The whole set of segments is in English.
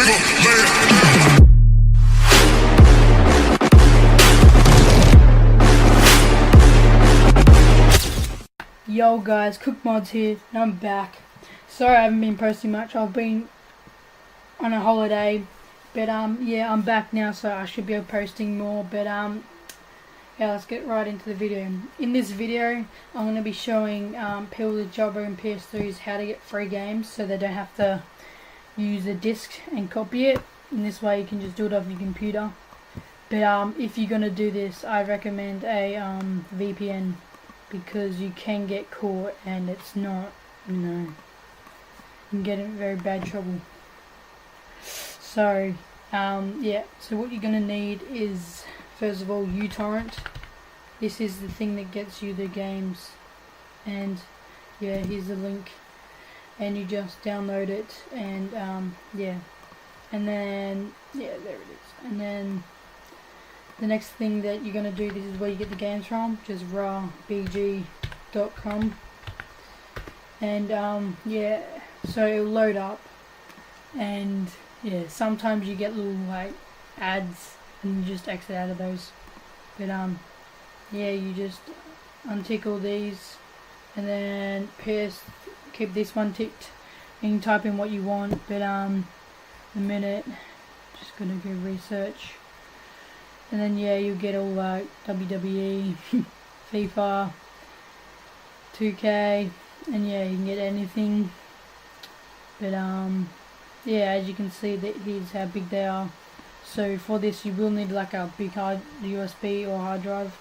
Yo guys, Cook Mods here, and I'm back. Sorry I haven't been posting much. I've been on a holiday, but yeah, I'm back now, so I should be posting more. But yeah, let's get right into the video. In this video, I'm going to be showing people with Jailbroken PS3s how to get free games, so they don't have to use a disc and copy it. In this way, you can just do it off your computer. But if you're going to do this, I recommend a VPN. Because you can get caught and it's not, you can get in very bad trouble. So, yeah, so what you're going to need is, first of all, uTorrent. This is the thing that gets you the games. And, yeah, here's the link. And you just download it and, yeah. And then, yeah, there it is. And then the next thing that you're going to do, this is where you get the games from, just rawbg.com. And yeah, so it'll load up, and yeah, sometimes you get little like ads and you just exit out of those. But yeah, you just untick all these and then keep this one ticked, and you can type in what you want. But the minute, just gonna go research. And then yeah, you'll get all like WWE, FIFA, 2K, and yeah, you can get anything. But yeah, as you can see, here's how big they are. So for this, you will need like a big hard USB or hard drive,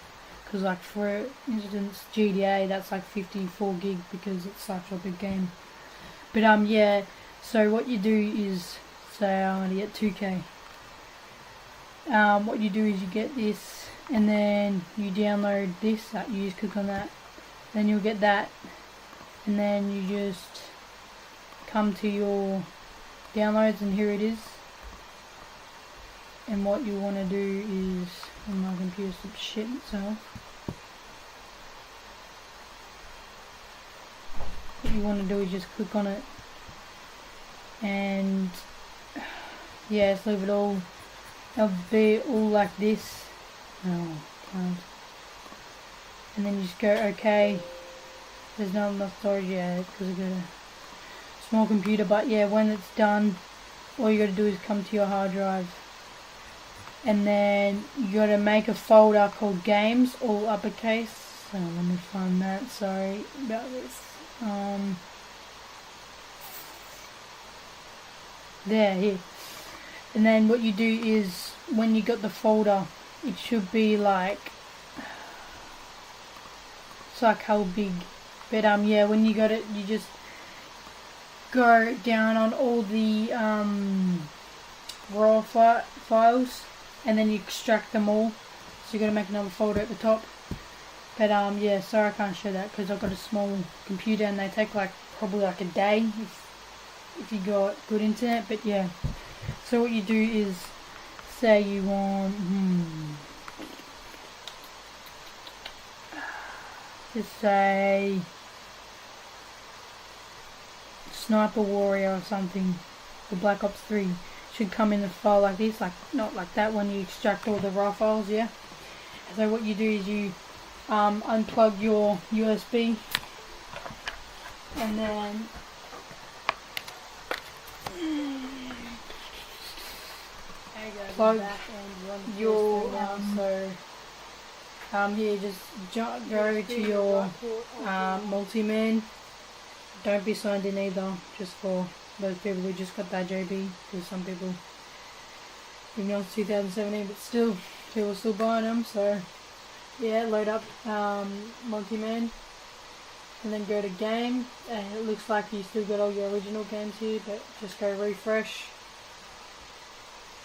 because like for instance GTA, that's like 54 gig because it's such a big game. But yeah, so what you do is, say I'm gonna get 2K. What you do is you get this, and then you download this. You just click on that, then you'll get that, and then you just come to your downloads, and here it is. And what you want to do is, on my computer some shit itself. What you want to do is just click on it, and yeah, just leave it all. It'll be all like this. No, can't. And then you just go OK. There's not enough storage yet because I've got a small computer. But yeah, when it's done, all you got to do is come to your hard drive, and then you got to make a folder called Games, all uppercase. So let me find that. Sorry about this. Here. And then what you do is, when you got the folder, it should be like, it's like how big. But yeah, when you got it, you just go down on all the raw files, and then you extract them all. So you got to make another folder at the top. But yeah, sorry I can't show that because I've got a small computer and they take like probably like a day if you got good internet. But yeah. So what you do is, say you want, just say Sniper Warrior or something, the Black Ops 3, should come in a file like this, like not like that when you extract all the raw files, yeah. So what you do is you unplug your USB, and then plug your here, just go to your multi-man. Don't be signed in either, just for those people who just got that JB, because some people, even though it's 2017, but still people are still buying them. So yeah, load up multi-man, and then go to game, and it looks like you still got all your original games here, but just go refresh.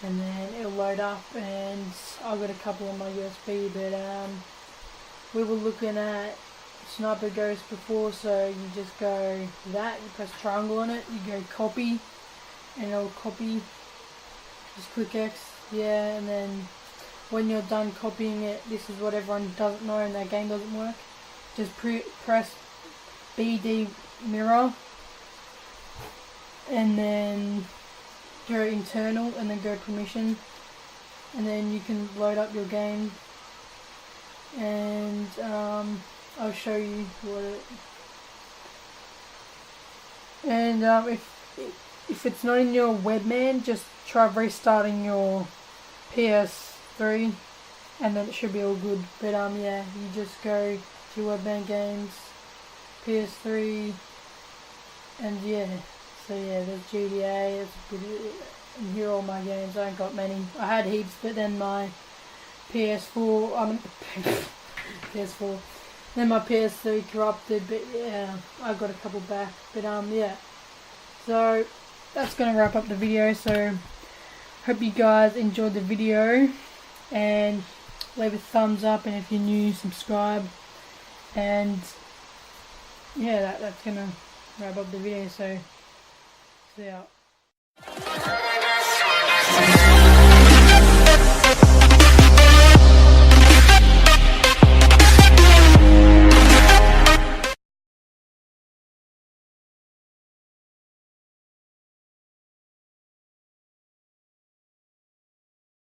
And then it'll load up, and I've got a couple on my USB, but we were looking at Sniper Ghost before, so you just go that, you press triangle on it, you go copy, and it'll copy, just click X, yeah, and then when you're done copying it, this is what everyone doesn't know and their game doesn't work, just press BD mirror, and then go internal and then go permission, and then you can load up your game, and I'll show you what it. And if it's not in your webman, just try restarting your PS3, and then it should be all good. But yeah, you just go to webman games, PS3, and yeah. So yeah, there's GTA. And here are all my games. I ain't got many. I had heaps, but then my PS4. PS4. Then my PS3 corrupted, but yeah, I got a couple back. But yeah. So that's gonna wrap up the video. So hope you guys enjoyed the video, and leave a thumbs up, and if you're new, subscribe. And yeah, that's gonna wrap up the video. So see ya.